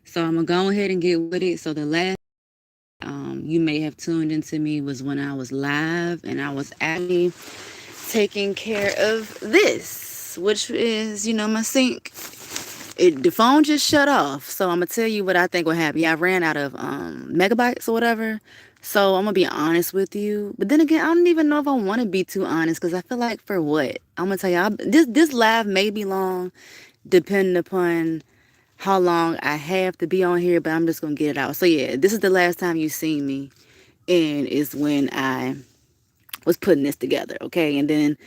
So I'm gonna go ahead and get with it. So the last you may have tuned into me was when I was live and I was actually taking care of this, which is, my sink. The phone just shut off. So I'm gonna tell you what I think will happen. Yeah, I ran out of megabytes or whatever. So I'm gonna be honest with you. But then again, I don't even know if I want to be too honest because I feel like for what? I'm gonna tell y'all this live may be long, depending upon how long I have to be on here. But I'm just gonna get it out. So yeah, this is the last time you seen me, and it's when I was putting this together. Okay, and then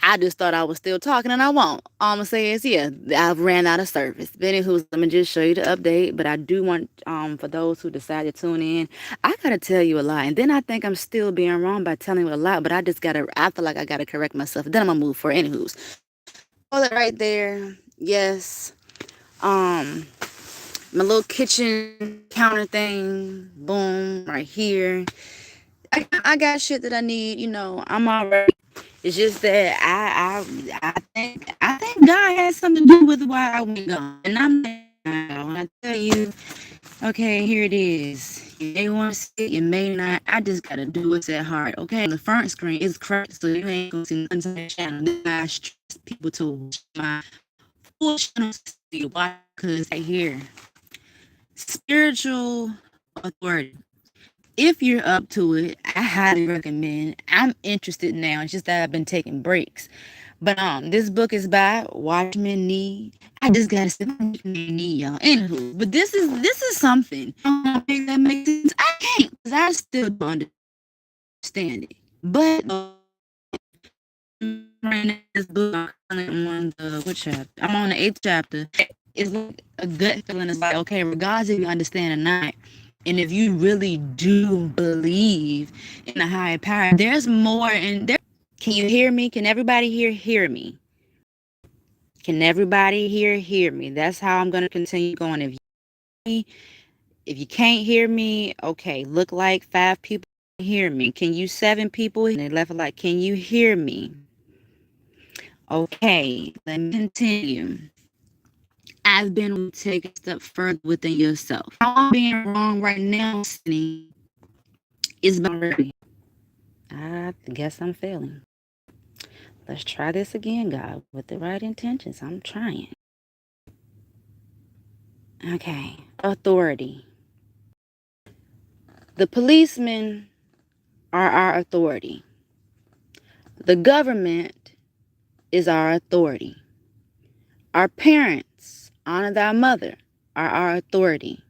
I just thought I was still talking, and I won't. All I'm gonna say is, yeah, I've ran out of service. But anywho, let me just show you the update. But I do want, for those who decide to tune in, I gotta tell you a lot, and then I think I'm still being wrong by telling you a lot. But I feel like I gotta correct myself. Then I'm gonna move forward. Anywho's, toilet right there. Yes. Um, my little kitchen counter thing. Boom, right here. I got shit that I need. I'm already. It's just that I think God has something to do with why I went gone. And I'm not when I tell you, okay, here it is. You may want to see it, you may not. I just gotta do what's at heart. Okay. The front screen is cracked, so you ain't gonna see nothing on the channel. This is why I stress people to watch my full channel to watch because right here. Spiritual authority. If you're up to it, I highly recommend. I'm interested now. It's just that I've been taking breaks. But this book is by Watchmen Nee. I just gotta say my nickname Nee, y'all. Anywho, but this is something. I don't think that makes sense. I can't, because I still don't understand it. But right now, this book, I'm on the what chapter? I'm on the 8th chapter. It's like a gut feeling. It's like, okay, regardless if you understand or not, and if you really do believe in a higher power, there's more in there. Can you hear me? Can everybody here hear me? Can everybody here hear me? That's how I'm going to continue going. If you can't hear me, okay, look like 5 people hear me. Can you 7 people? And they left it like, can you hear me? Okay, let me continue. I've been taking a step further within yourself. How I'm being wrong right now is already. I guess I'm failing. Let's try this again, God, with the right intentions. I'm trying. Okay, authority. The policemen are our authority. The government is our authority. Our parents, honor thy mother, are our authority.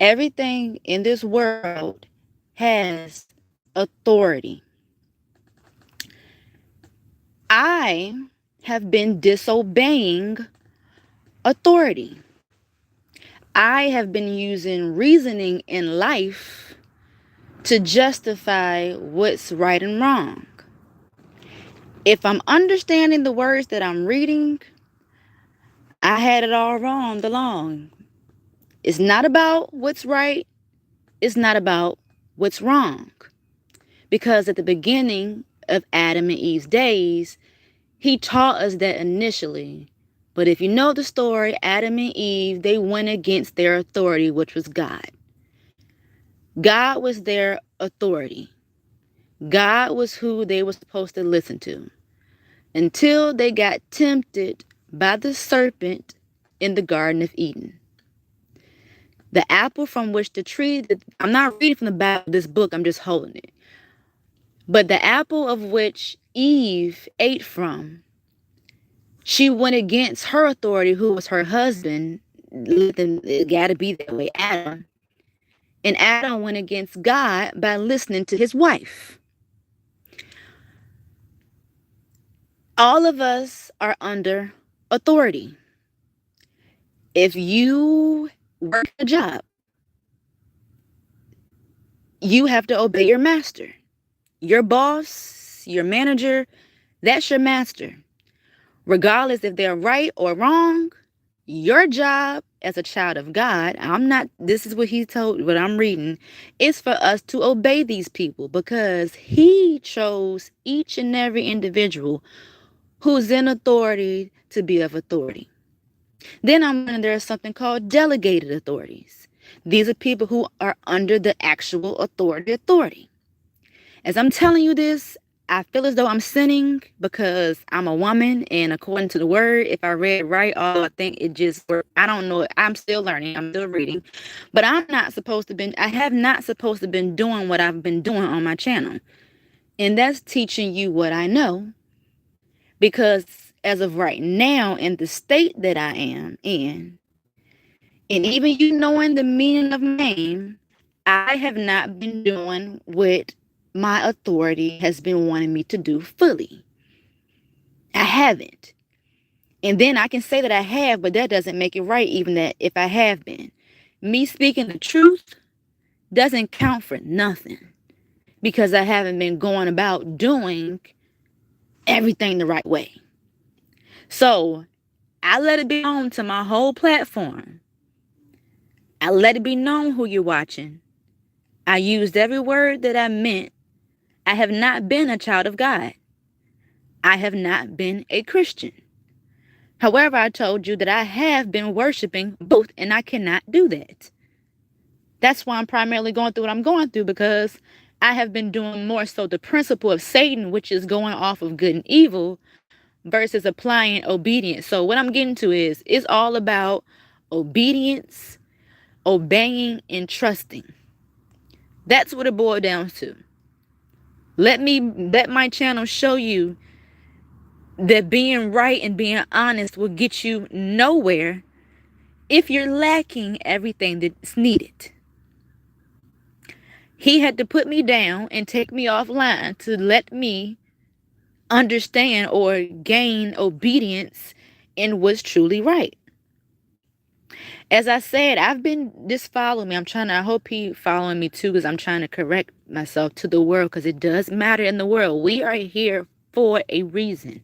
Everything in this world has authority. I have been disobeying authority. I have been using reasoning in life to justify what's right and wrong. If I'm understanding the words that I'm reading, I had it all wrong along. It's not about what's right. It's not about what's wrong. Because at the beginning of Adam and Eve's days, he taught us that initially. But if you know the story, Adam and Eve, they went against their authority, which was God. God was their authority. God was who they were supposed to listen to until they got tempted by the serpent in the Garden of Eden. The apple from which the tree, I'm not reading from the back of this book, I'm just holding it. But the apple of which Eve ate from, she went against her authority, who was her husband. It got to be that way, Adam. And Adam went against God by listening to his wife. All of us are under authority. If you work a job, you have to obey your master. Your boss, your manager, that's your master. Regardless if they're right or wrong, your job as a child of God, this is what he told, what I'm reading, is for us to obey these people because he chose each and every individual who's in authority to be of authority. Then I'm learning there is something called delegated authorities. These are people who are under the actual authority. As I'm telling you this, I feel as though I'm sinning because I'm a woman, and according to the word, if I read it right, although I think it just worked, I don't know. I'm still learning. I'm still reading, but I have not supposed to been doing what I've been doing on my channel, and that's teaching you what I know. Because as of right now, in the state that I am in, and even you knowing the meaning of my name, I have not been doing what my authority has been wanting me to do fully. I haven't. And then I can say that I have, but that doesn't make it right, even that if I have been. Me speaking the truth doesn't count for nothing because I haven't been going about doing everything the right way. So I let it be known to my whole platform. I let it be known who you're watching. I used every word that I meant. I have not been a child of God. I have not been a Christian. However, I told you that I have been worshiping both, and I cannot do that. That's why I'm primarily going through what I'm going through, because I have been doing more so the principle of Satan, which is going off of good and evil, versus applying obedience. So what I'm getting to is, it's all about obedience, obeying, and trusting. That's what it boils down to. Let my channel show you that being right and being honest will get you nowhere if you're lacking everything that's needed. He had to put me down and take me offline to let me understand or gain obedience in what's truly right. As I said, just follow me. I hope he following me too, because I'm trying to correct myself to the world, because it does matter in the world. We are here for a reason.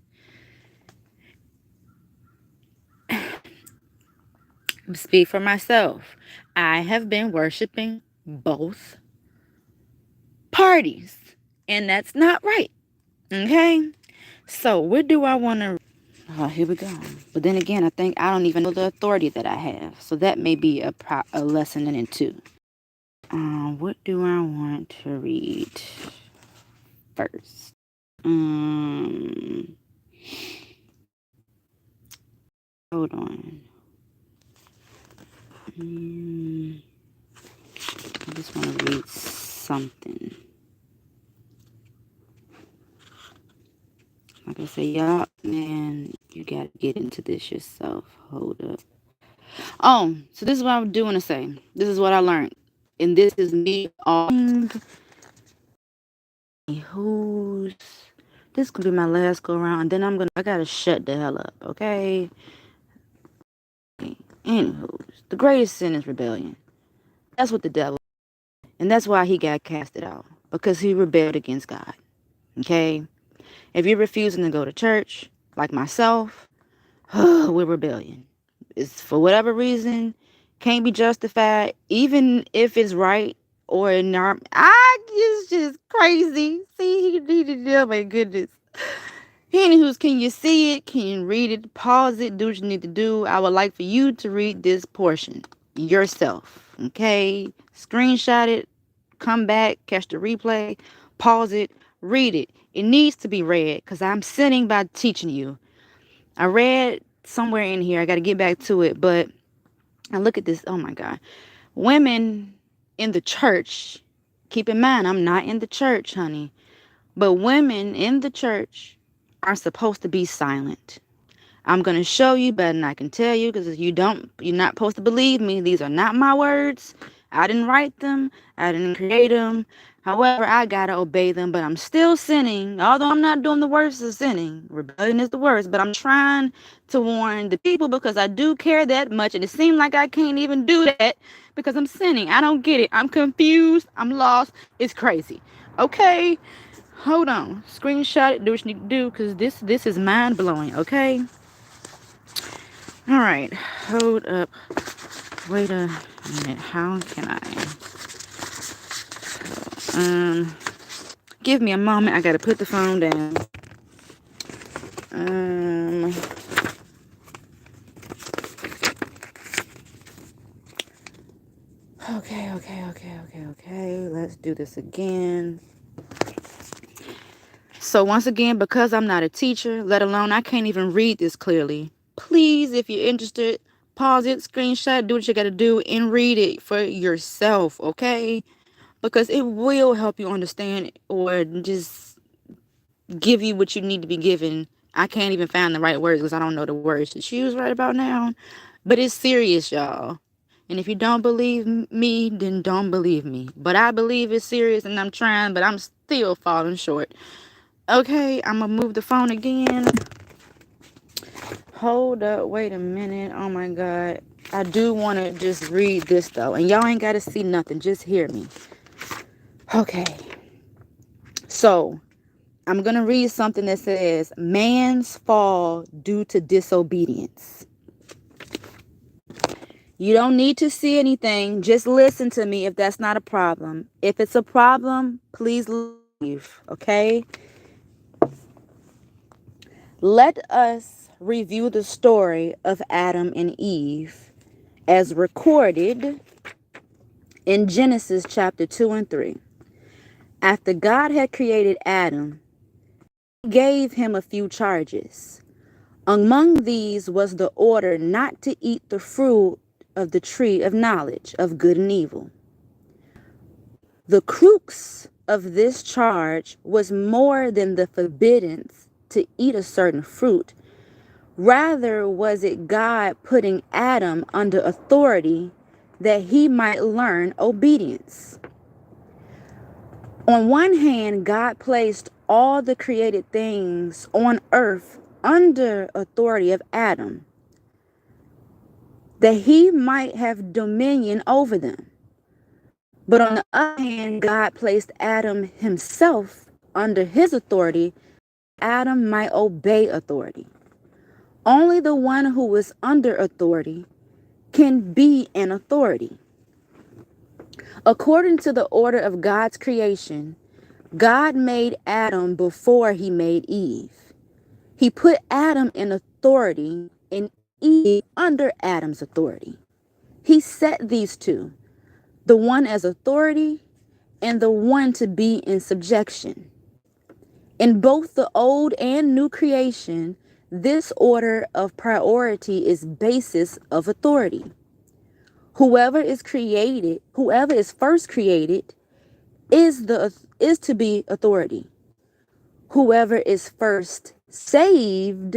Speak for myself. I have been worshiping both parties, and that's not right. Okay? So, where do I want to... Oh, here we go. But then again, I think I don't even know the authority that I have. So that may be a lesson in it too. What do I want to read first? Hold on. I just want to read something. Like I say, y'all, man, you got to get into this yourself. Hold up. Oh, so this is what I'm doing to say. This is what I learned. And this is me all... Who's... This could be my last go around. And then I gotta shut the hell up, okay? Anywho, the greatest sin is rebellion. That's what the devil... And that's why he got casted out. Because he rebelled against God. Okay? If you're refusing to go to church, like myself, we're rebellion. It's for whatever reason, can't be justified, even if it's right or not. It's just crazy. See, oh my goodness. Anywho, can you see it? Can you read it? Pause it. Do what you need to do. I would like for you to read this portion yourself. Okay? Screenshot it. Come back. Catch the replay. Pause it. Read it. It needs to be read because I'm sinning by teaching you. I read somewhere in here. I got to get back to it. But I look at this. Oh my God. Women in the church. Keep in mind, I'm not in the church, honey. But women in the church are supposed to be silent. I'm going to show you better than I can tell you, because you're not supposed to believe me. These are not my words. I didn't write them. I didn't create them. However, I got to obey them, but I'm still sinning. Although I'm not doing the worst of sinning. Rebellion is the worst, but I'm trying to warn the people because I do care that much, and it seems like I can't even do that because I'm sinning. I don't get it. I'm confused. I'm lost. It's crazy. Okay? Hold on. Screenshot it. Do what you need to do, because this is mind-blowing, okay? All right. Hold up. Wait a minute. How can I... Give me a moment. I got to put the phone down. Okay. Let's do this again. So once again, because I'm not a teacher, let alone I can't even read this clearly, please, if you're interested, pause it, screenshot, do what you got to do, and read it for yourself, okay? Because it will help you understand or just give you what you need to be given. I can't even find the right words because I don't know the words to choose right about now. But it's serious, y'all. And if you don't believe me, then don't believe me. But I believe it's serious and I'm trying, but I'm still falling short. Okay, I'm gonna move the phone again. Hold up, wait a minute. Oh my God. I do want to just read this though. And y'all ain't got to see nothing, just hear me. Okay. So, I'm going to read something that says, man's fall due to disobedience. You don't need to see anything. Just listen to me if that's not a problem. If it's a problem, please leave, okay? Let us review the story of Adam and Eve as recorded in Genesis chapter 2 and 3. After God had created Adam, he gave him a few charges. Among these was the order not to eat the fruit of the tree of knowledge of good and evil. The crux of this charge was more than the forbiddance to eat a certain fruit. Rather was it God putting Adam under authority that he might learn obedience. On one hand, God placed all the created things on earth under authority of Adam, that he might have dominion over them. But on the other hand, God placed Adam himself under his authority, Adam might obey authority. Only the one who is under authority can be an authority. According to the order of God's creation, God made Adam before he made Eve. He put Adam in authority and Eve under Adam's authority. He set these two, the one as authority and the one to be in subjection. In both the old and new creation, this order of priority is basis of authority. Whoever is first created is to be authority. Whoever is first saved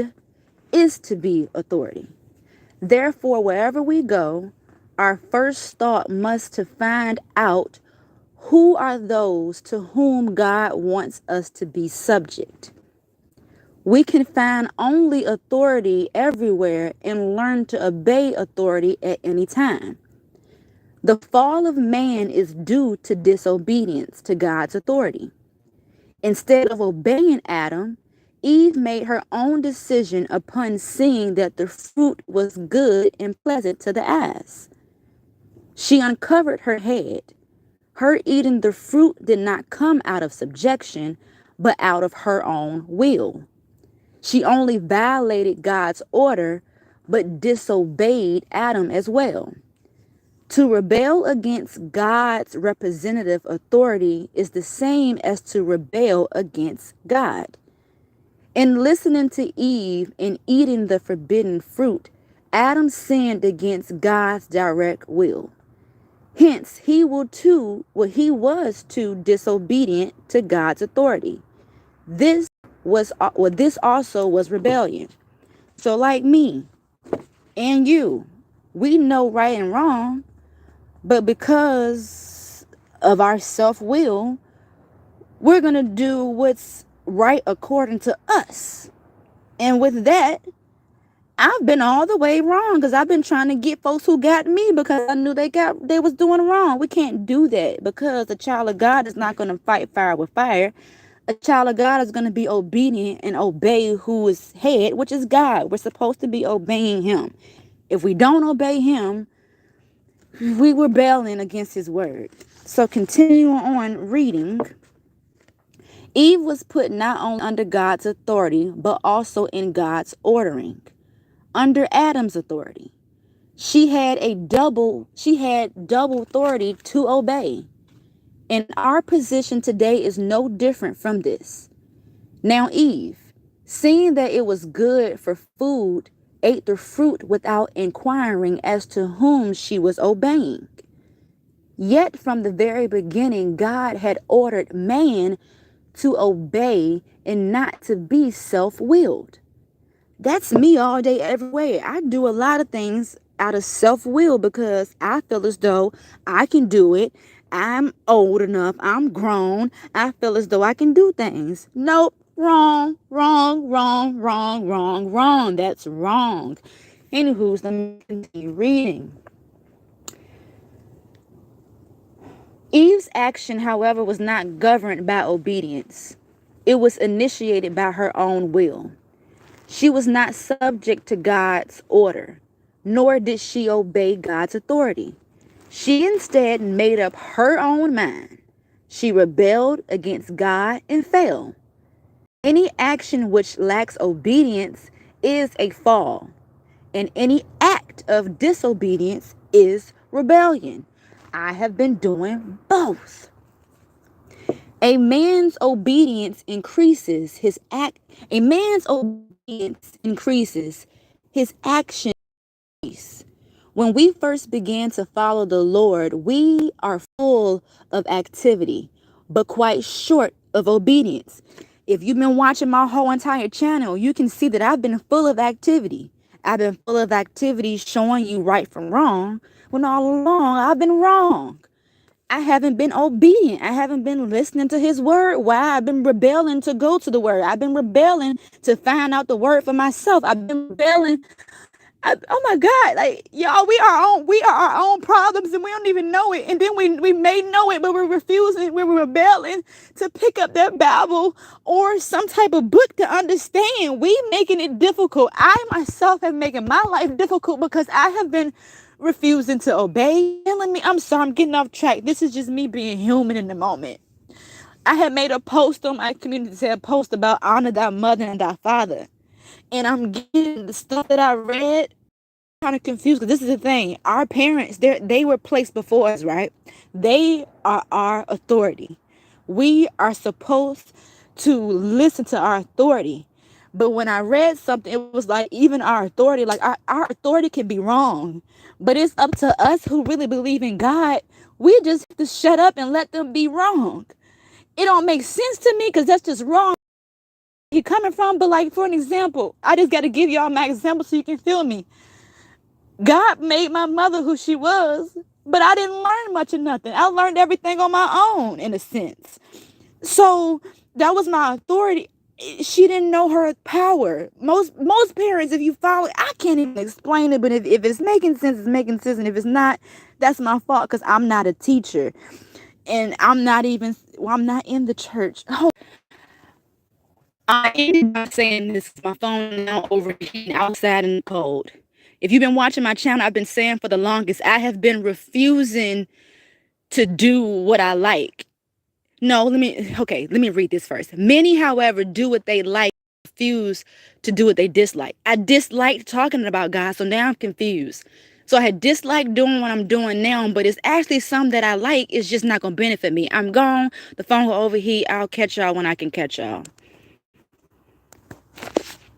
is to be authority. Therefore, wherever we go, our first thought must to find out who are those to whom God wants us to be subject. We can find only authority everywhere and learn to obey authority at any time. The fall of man is due to disobedience to God's authority. Instead of obeying Adam, Eve made her own decision upon seeing that the fruit was good and pleasant to the eyes. She uncovered her head. Her eating the fruit did not come out of subjection, but out of her own will. She only violated God's order, but disobeyed Adam as well. To rebel against God's representative authority is the same as to rebel against God. In listening to Eve and eating the forbidden fruit, Adam sinned against God's direct will. Hence, he was too disobedient to God's authority. This also was rebellion. So like me and you, we know right and wrong, but because of our self-will, we're going to do what's right according to us. And with that, I've been all the way wrong because I've been trying to get folks who got me because I knew they was doing wrong. We can't do that because a child of God is not going to fight fire with fire. A child of God is going to be obedient and obey who is head, which is God. We're supposed to be obeying him. If we don't obey him, we were rebelling against his word. So continuing on reading, Eve was put not only under God's authority, but also in God's ordering, under Adam's authority. She had double authority to obey. And our position today is no different from this. Now Eve, seeing that it was good for food, ate the fruit without inquiring as to whom she was obeying. Yet from the very beginning, God had ordered man to obey and not to be self willed. That's me all day, every way. I do a lot of things out of self will because I feel as though I can do it. I'm old enough. I'm grown. I feel as though I can do things. Nope. Wrong, wrong, wrong, wrong, wrong, wrong. That's wrong. Anywho, let me continue reading. Eve's action, however, was not governed by obedience. It was initiated by her own will. She was not subject to God's order, nor did she obey God's authority. She instead made up her own mind. She rebelled against God and fell. Any action which lacks obedience is a fall, and any act of disobedience is rebellion. I have been doing both. A man's obedience increases his act. A man's obedience increases his action. When we first began to follow the Lord, we are full of activity, but quite short of obedience. If you've been watching my whole entire channel, you can see that I've been full of activity. I've been full of activity showing you right from wrong, when all along I've been wrong. I haven't been obedient. I haven't been listening to his word. Why? I've been rebelling to go to the word. I've been rebelling to find out the word for myself. I've been rebelling. Oh my God, like y'all, we are our own problems and we don't even know it. And then we may know it, but we're refusing, we're rebelling to pick up that Bible or some type of book to understand. We making it difficult. I myself have making my life difficult because I have been refusing to obey. I'm sorry, I'm getting off track. This is just me being human in the moment. I had made a post on my community, said a post about honor thy mother and thy father. And I'm getting the stuff that I read kind of confused because this is the thing. Our parents, they were placed before us, right? They are our authority. We are supposed to listen to our authority. But when I read something, it was like even our authority, like our authority can be wrong. But it's up to us who really believe in God. We just have to shut up and let them be wrong. It don't make sense to me because that's just wrong. You're coming from, but like for an example, I just got to give y'all my example so you can feel me. God made my mother who she was, but I didn't learn much of nothing. I learned everything on my own, in a sense. So that was my authority. She didn't know her power. Most parents, if you follow it, I can't even explain it, but if it's making sense, it's making sense. And if it's not, that's my fault because I'm not a teacher. And I'm not in the church. Oh, I ended by saying this. My phone now overheating outside in the cold. If you've been watching my channel, I've been saying for the longest, I have been refusing to do what I like. No, let me read this first. Many, however, do what they like, refuse to do what they dislike. I disliked talking about God, so now I'm confused. So I had disliked doing what I'm doing now, but it's actually something that I like. It's just not going to benefit me. I'm gone. The phone will overheat. I'll catch y'all when I can catch y'all.